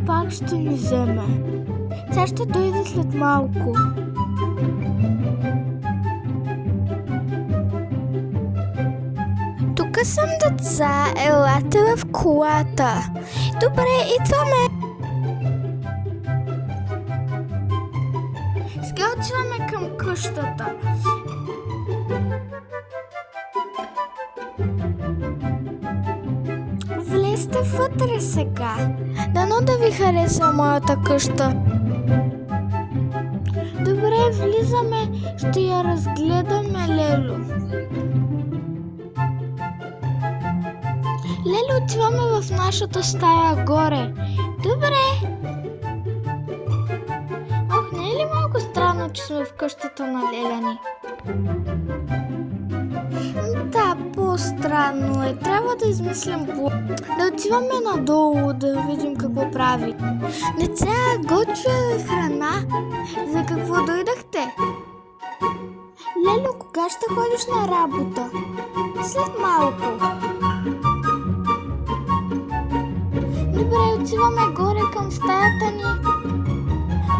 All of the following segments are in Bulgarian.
пак ще ми вземе. Тя ще дойде след малко. Тук съм, деца, елате в колата. Добре, идваме. Сега отиваме към къщата. Влезте вътре сега. Дано да ви хареса моята къща. Добре, влизаме. Ще я разгледаме, Лело. Лело, отиваме в нашата стая горе. Добре. Ох, не е ли малко странно, че сме в къщата на Леля ни? Да, по-странно е. Трябва да измислим да отиваме надолу, да видим какво прави. Деца, готвя храна. За какво дойдахте? Лело, кога ще ходиш на работа? След малко. Добре, отиваме горе към стаята ни.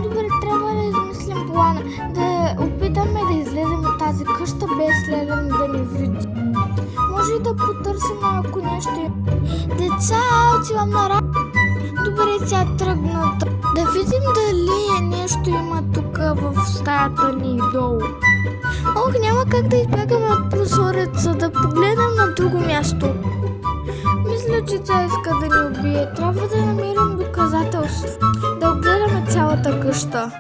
Добре, трябва да измислим плана. Да опитаме да излезем от тази къща без Леля да ни види. Може и да потърсим ако нещо. Деца, отивам на работа. Добре, тя тръгна. Да видим дали нещо има тук в стаята ни долу. Ох, няма как да избягаме от прозореца, да погледнем на друго място. Мисля, че тя иска да ни убие. Трябва да намерим доказателство. Да огледаме цялата къща.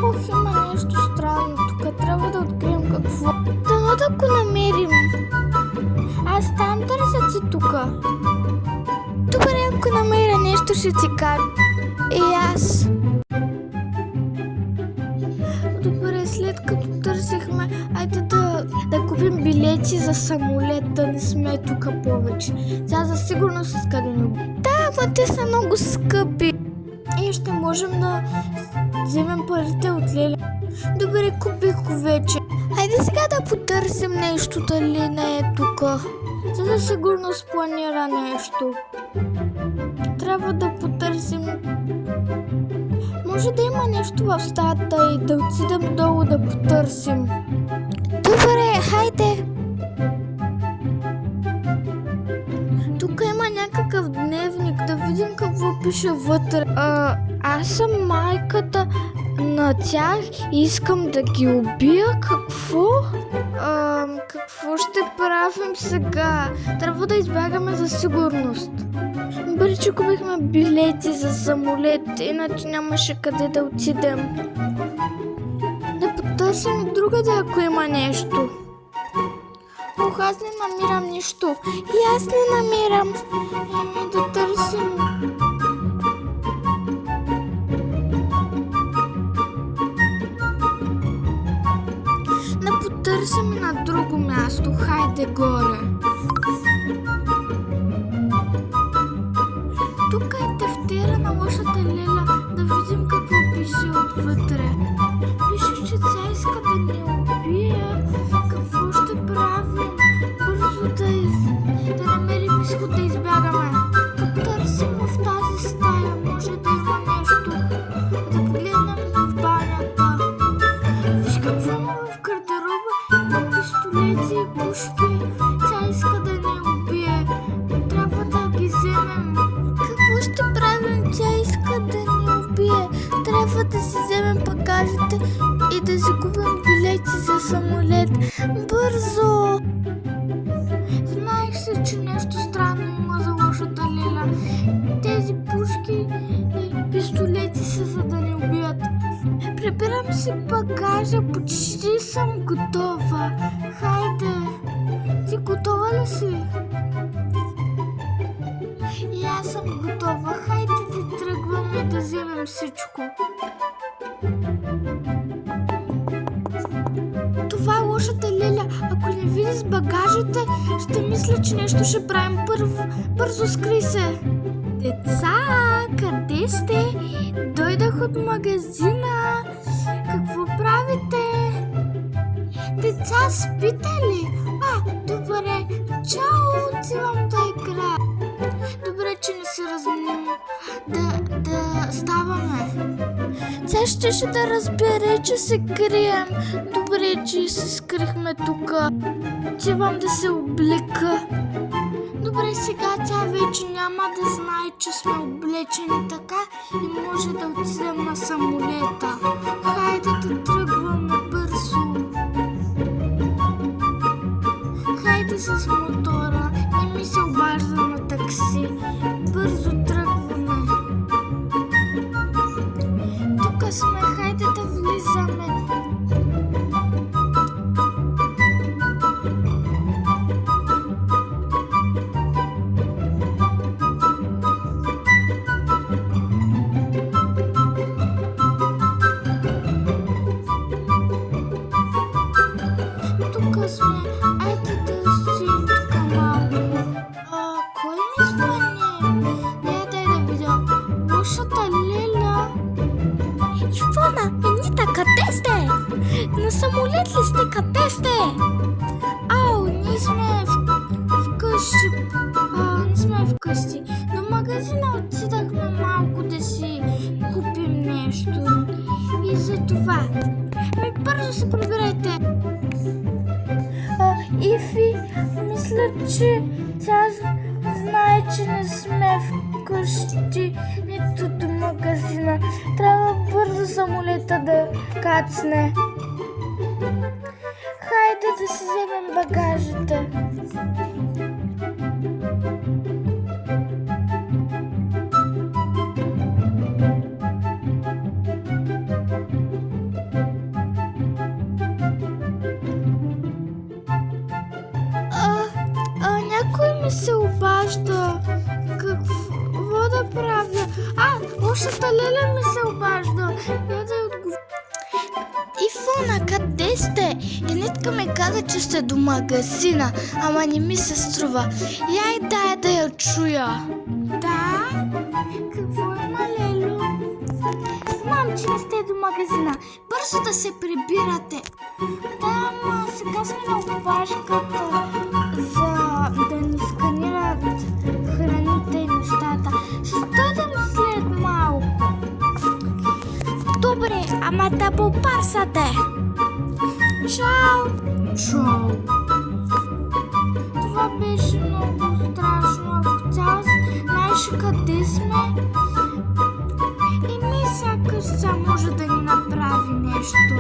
Ох, има нещо странно тук. Трябва да открием какво. Дано да го намерим. Аз там търся си тук. Добре, ако намеря нещо, ще ти кажа. И аз. Добре, след като търсихме, айде да купим билети за самолет, да не сме тук повече. Тя за сигурност иска да ни убие. Да, ама те са много скъпи. И ще можем да вземем парите от Леля. Добре, купих го вече. Хайде сега да потърсим нещо, дали не е тук. Тя за сигурност планира нещо. Трябва да потърсим. Може да има нещо в стаята и да отидем долу да потърсим. Добре, хайде. Тук има някакъв дневник, да видим какво пише вътре. Аз съм майката на тях и искам да ги убия. Какво? Какво ще правим сега? Трябва да избягаме за сигурност. Добре, че купихме билети за самолет, иначе нямаше къде да отидем. Да потърсим и другаде, ако има нещо. Ох, аз не намирам нищо. И аз не намирам. Да търсим. Да потърсим на друго място. Хайде горе. Тук е тефтера на лошата Леля. Да видим какво пише отвътре. Пише, че тя иска да ни убие. Какво ще правим? Бързо да намерим изход, да избягаме. Потърсим в тази стая. Може да има нещо. Да погледнем в банята. Виж какво има в гардероба. Има пистолети и пушки. Тя иска да ни убие. Трябва да ги вземем. Какво ще правим? Тя иска да ни убие. Трябва да си вземем багажите и да си купим билети за самолет. Бързо! Знаех се, че нещо странно има за лошата Леля. Тези пушки и пистолети са за да ни убият. Прибирам си багажа, почти съм готова. Хайде! Ти готова ли си? И аз съм готова. Хайде да тръгваме да вземем всичко. Това е лошата Леля. Ако не види с багажите, ще мисля, че нещо ще правим. Бързо скри се. Деца, къде сте? Дойдах от магазина. Какво правите? Деца, спите ли? Добре. Чао, отивам да играя. Добре, че не Да ставаме. Тя щеше да разбере, че се крием. Добре, че се скрихме тук. Отивам да се облека. Добре, сега тя вече няма да знае, че сме облечени така и може да отидем на самолета. Хайде да тръгваме бързо. Хайде с мотора, не ми се обажда на такси. Бързо тръгваме. Тук сме, хайде да влизаме. Тук сме, айде да стоим тук малко. Кой ми звъни? Дай да видя. Лошата Леля. Ивона, Енита, къде сте? На самолет ли сте? Къде сте? Ние сме вкъщи. Не сме вкъщи. До магазина отидахме малко да си купим нещо. И за това. Бързо се прибирайте. Ифи, мисля, че тя знае, че не сме вкъщи, нито до магазина. Трябва бързо самолета да кацне. Хайде да си вземем багажите. Някой ми се обажда. Какво да правя? Лошата Леля ми се обажда. Я да я отговоря. Ивона, къде сте? Енитка ми каза, че сте до магазина, ама не ми се струва. Дай да я чуя. Да? Какво има, Лелю? Знам, че не сте до магазина. Бързо да се прибирате. Да, ама сега сме на опашката, за да ни сканират храните и нещата. Ще дойдем след малко. Добре, ама да попарсате. Чао! Чао! Това беше много страшно. Ако тя знаеше къде сме, и ми сякаш тя може да ни направи нещо.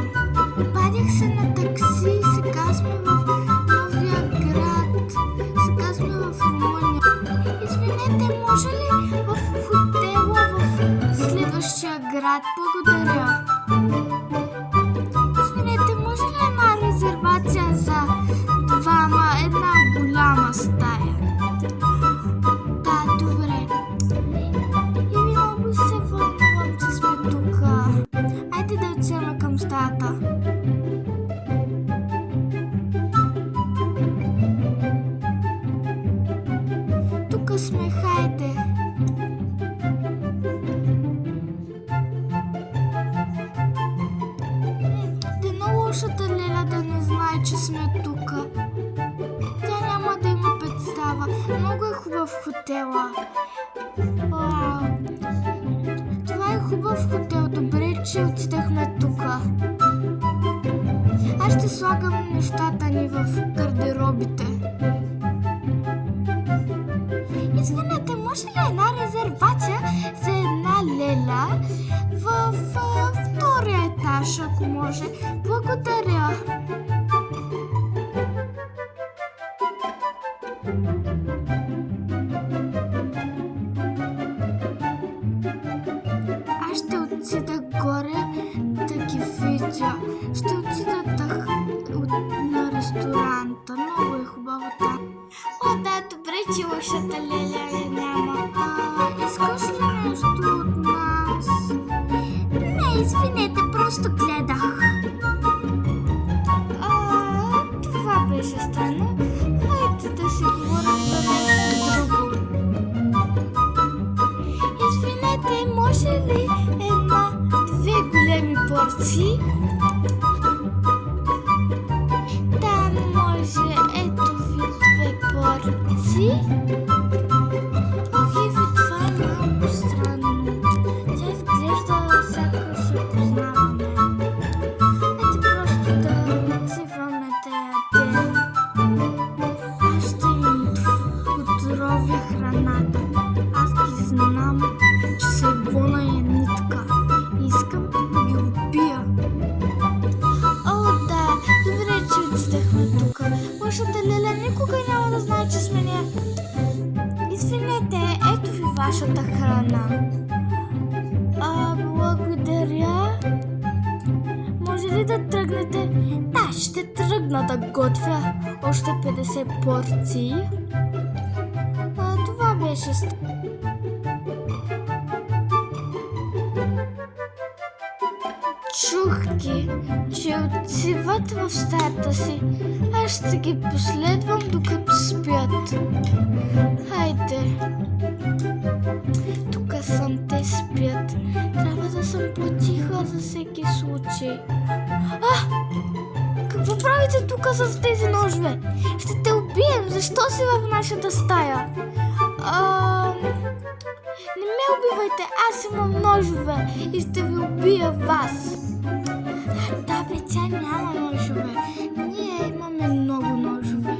Обадих се на такси, сега сме в новия град. Сега сме в Румъния. Извинете, може ли в хотела в следващия град? Благодаря. Извинете, може ли една резервация за двама, една голяма стая? Да, добре. И ви много се вълнувам, че сме тук. Айде да отидем към стаята. Тук сме, хайде. Дано лошата Леля да не знае, че сме тук. Тя няма да има представа. Много е хубав хотела. Това е хубав хотел. Добре, че отидахме тук. Аз ще слагам нещата ни в гардеробите. Извинете, може ли една резервация за една Леля в втория етаж, ако може? Благодаря. Аз ще отида горе да ги видя. Ще отида на ресторанта. Много е хубаво там. Да, добре, че лошата Леля я няма. Искаш ли нещо от нас? Не, извинете, просто гледах. Това беше странно. Хайде да си говорим за нещо друго. Извинете, може ли две големи порции? Да, може. Ето ви две порции. Ох, това е малко странно. готовя храната. Аз ги знам, че се Ивона и Нитка. Искам да ги убия. О, да, добре, че отидахме тук. Вашата Леля никога няма да знае, че сме ние. Извинете, ето ви вашата храна. Благодаря. Може ли да тръгнете? Да, ще тръгна да готвя още 50 порции. Това беше... Чух ги, че отиват в стаята си. Аз ще ги последвам докато спят. Хайде. Тук съм, те спят. Трябва да съм потиха за всеки случай. Какво правите тук с тези ножове? Ще те убием. Защо си в нашата стая? Не ме убивайте, аз имам ножове и ще ви убия вас. Да, бе, тя няма ножове. Ние имаме много ножове.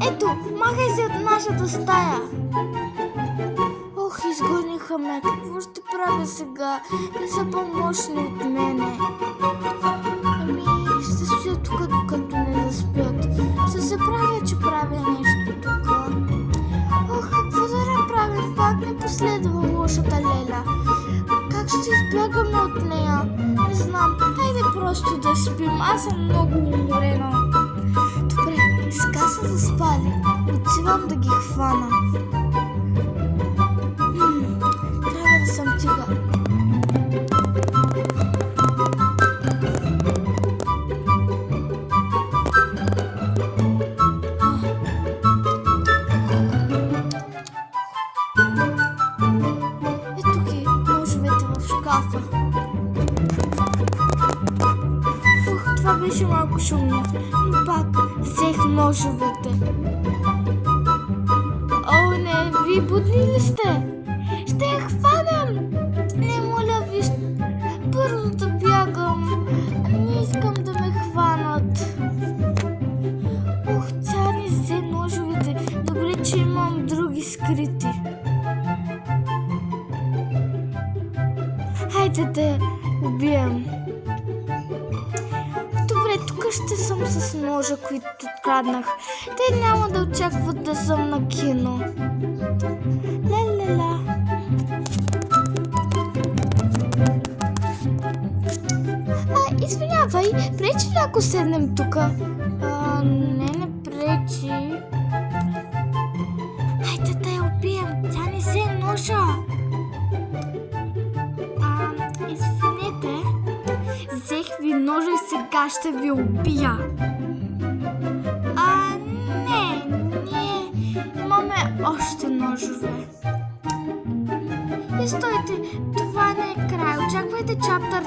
Ето, махай се от нашата стая. Ох, изгониха ме. Какво ще правя сега? Те са по-мощни от мене. Ще стоя тук, докато не заспят. Ще се правя, че правя нещо тук. Ох, какво да направим? Пак не последва лошата Леля. Как ще избягаме от нея? Не знам. Хайде просто да спим. Аз съм много уморена. Добре, сега са заспали. Отивам да ги хвана. Трябва да съм тиха. Ето ги ножовете в шкафа. Това беше малко шумно, но пак взех ножовете. О, не, вие будни ли сте? Ще я хванем! Не, моля ви, бързо да бягам. Не искам да ме хванат. Ох, тя не взе ножовете. Добре, че имам други скрити. Хайде да убием. Добре, тук ще съм с ножа, които откраднах. Те няма да очакват да съм на кино. Ла-ла-ла. Извинявай, пречи ли ако седнем тук? Не пречи. Хайде да я убием, тя не взе ножа. Извинете, взех ви ножа и сега ще ви убия. Не, ние имаме още ножове. И стойте, това не е край. Очаквайте чаптър